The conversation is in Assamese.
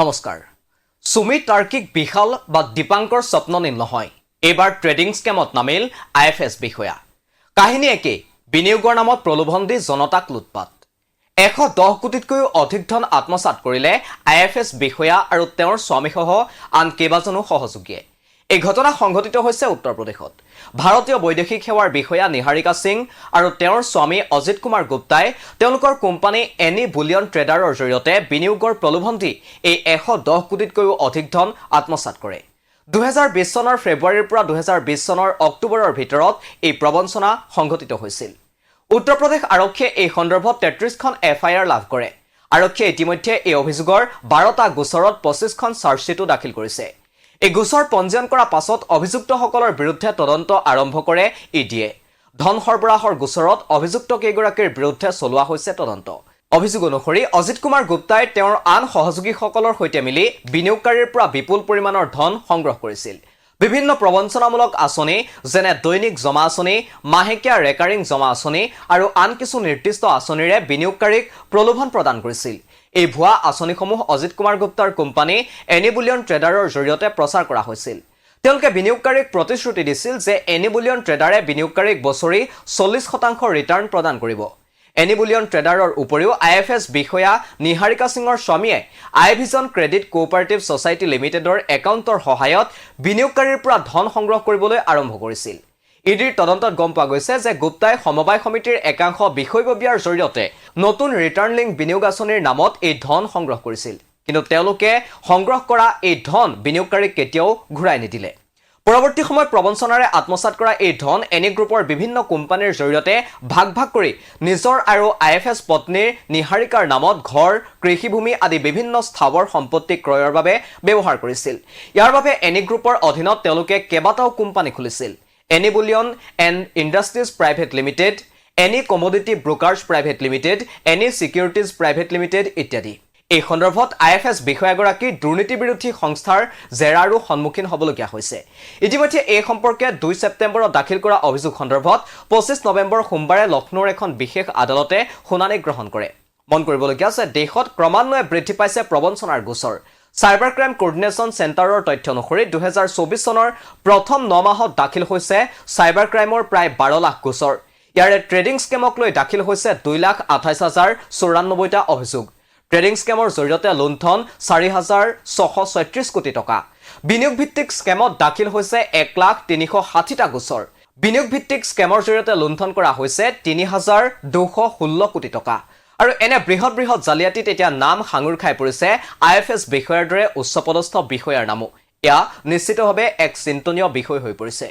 নমস্কাৰ সুমি তাৰ্কিক বিশাল বা দীপাংকৰ স্বপ্ননীল নহয় এবাৰ ট্ৰেডিং স্কেমত নামিল আইএফএছ বিষয়া কাহিনী একে বিনিয়োগৰ নামত প্ৰলোভন দি জনতাক লুটপাট 110 কোটিতকৈও অধিক ধন আত্মসাৎ কৰিলে আইএফএছ বিষয়া আৰু তেওঁৰ স্বামীসহ আন কেইবাজনো সহযোগীয়ে এই ঘটনা সংঘটিত হৈছে উত্তৰ প্ৰদেশত ভাৰতীয় বৈদেশিক সেৱাৰ বিষয়া নিহাৰিকা সিং আৰু তেওঁৰ স্বামী অজিত কুমাৰ গুপ্তাই তেওঁলোকৰ কোম্পানী এনি বুলিয়ন ট্ৰেডাৰৰ জৰিয়তে বিনিয়োগৰ প্ৰলোভন দি এই 110 কোটিতকৈও অধিক ধন আত্মসাৎ কৰে 2020 চনৰ ফেব্ৰুৱাৰীৰ পৰা 2020 চনৰ অক্টোবৰৰ ভিতৰত এই প্ৰবঞ্চনা সংঘটিত হৈছিল উত্তৰ প্ৰদেশ আৰক্ষীয়ে এই সন্দৰ্ভত 33খন এফআইআৰ লাভ কৰে আৰক্ষীয়ে ইতিমধ্যে এই অভিযোগৰ 12টা গোচৰত 25খন চাৰ্জশ্বিটো দাখিল কৰিছে এই গোচৰ পঞ্জীয়ন কৰা পাছত অভিযুক্তসকলৰ বিৰুদ্ধে তদন্ত আৰম্ভ কৰে ইডিয়ে ধন সৰবৰাহৰ গোচৰত অভিযুক্ত কেইগৰাকীৰ বিৰুদ্ধে চলোৱা হৈছে তদন্ত অভিযোগ অনুসৰি অজিত কুমাৰ গুপ্তাই তেওঁৰ আন সহযোগীসকলৰ সৈতে মিলি বিনিয়োগকাৰীৰ পৰা বিপুল পৰিমাণৰ ধন সংগ্ৰহ কৰিছিল বিভিন্ন প্ৰবঞ্চনামূলক আঁচনি যেনে দৈনিক জমা আঁচনি মাহেকীয়া ৰেকাৰিং জমা আঁচনি আৰু আন কিছু নিৰ্দিষ্ট আঁচনিৰে বিনিয়োগকাৰীক প্ৰলোভন প্ৰদান কৰিছিল এই ভুৱা আঁচনিসমূহ অজিত কুমাৰ গুপ্তাৰ কোম্পানী এনি বুলিয়ন ট্ৰেডাৰৰ জৰিয়তে প্ৰচাৰ কৰা হৈছিল তেওঁলোকে বিনিয়োগকাৰীক প্ৰতিশ্ৰুতি দিছিল যে এনি বুলিয়ন ট্ৰেডাৰে বিনিয়োগকাৰীক বছৰি 40% ৰিটাৰ্ণ প্ৰদান কৰিব এনি বুলিয়ন ট্ৰেডাৰৰ উপৰিও আইএফএছ বিষয়া নিহাৰিকা সিঙৰ স্বামীয়ে আইভিজন ক্ৰেডিট কোঅপাৰেটিভ সোসাইটি লিমিটেডৰ একাউণ্টৰ সহায়ত বিনিয়োগকাৰীৰ পৰা ধন সংগ্ৰহ কৰিবলৈ আৰম্ভ কৰিছিল ইডিৰ তদন্তত গম পোৱা গৈছে যে গুপ্তাই সমবায় সমিতিৰ একাংশ বিষয়ববীয়াৰ জৰিয়তে নতুন ৰিটাৰ্ণ লিংক বিনিয়োগ আঁচনিৰ নামত এই ধন সংগ্ৰহ কৰিছিল কিন্তু তেওঁলোকে সংগ্ৰহ কৰা এই ধন বিনিয়োগকাৰীক কেতিয়াও ঘূৰাই নিদিলে পৰৱৰ্তী সময়ত প্ৰবঞ্চনাৰে আত্মসাৎ কৰা এই ধন এনি গ্ৰুপৰ বিভিন্ন কোম্পানীৰ জৰিয়তে ভাগ ভাগ কৰি নিজৰ আৰু আইএফএছ পত্নীৰ নিহাৰিকাৰ নামত ঘৰ কৃষিভূমি আদি বিভিন্ন স্থাৱৰ সম্পত্তি ক্ৰয়ৰ বাবে ব্যৱহাৰ কৰিছিল ইয়াৰ বাবে এনি গ্ৰুপৰ অধীনত তেওঁলোকে কেইবাটাও কোম্পানী খুলিছিল Ani bullion and industries private limited Ani commodity brokers private limited Ani securities private limited ইত্যাদি এই সন্দৰ্ভত আইএফএছ বিষয়াগৰাকী দুৰ্নীতি বিৰোধী সংস্থাৰ জেৰাৰো সন্মুখীন হ'বলগীয়া হৈছে ইতিমধ্যে এই সম্পৰ্কে 2 ছেপ্টেম্বৰত দাখিল কৰা অভিযোগ সন্দৰ্ভত 25 নৱেম্বৰ সোমবাৰে লক্ষ্ণৌৰ এখন বিশেষ আদালতে শুনানি গ্ৰহণ কৰে মন কৰিবলগীয়া আছে দেশত ক্ৰমান্বয়ে বৃদ্ধি পাইছে প্ৰবঞ্চনাৰ গোচৰ সাইবাৰ ক্ৰাইম কোৰ্ডিনেশ্যন চেণ্টাৰৰ তথ্য অনুসৰি 2024 চনৰ প্ৰথম 9 মাহত দাখিল হৈছে সাইবাৰ ক্ৰাইমৰ প্ৰায় 12 লাখ গোচৰ ইয়াৰে ট্ৰেডিং স্কেমক লৈ দাখিল হৈছে 2,28,094টা অভিযোগ ট্ৰেডিং স্কেমৰ জৰিয়তে লুণ্ঠন 4,636 কোটি টকা বিনিয়োগ ভিত্তিক স্কেমত দাখিল হৈছে 1,360টা গোচৰ বিনিয়োগ ভিত্তিক স্কেমৰ জৰিয়তে লুণ্ঠন কৰা হৈছে 3,216 কোটি টকা আৰু এনে বৃহৎ বৃহৎ জালিয়াতিত এতিয়া নাম হাঙুৰ খাই পৰিছে আইএফএছ বিষয়াৰ দৰে উচ্চপদস্থ বিষয়াৰ নামো এয়া নিশ্চিতভাৱে এক চিন্তনীয় বিষয় হৈ পৰিছে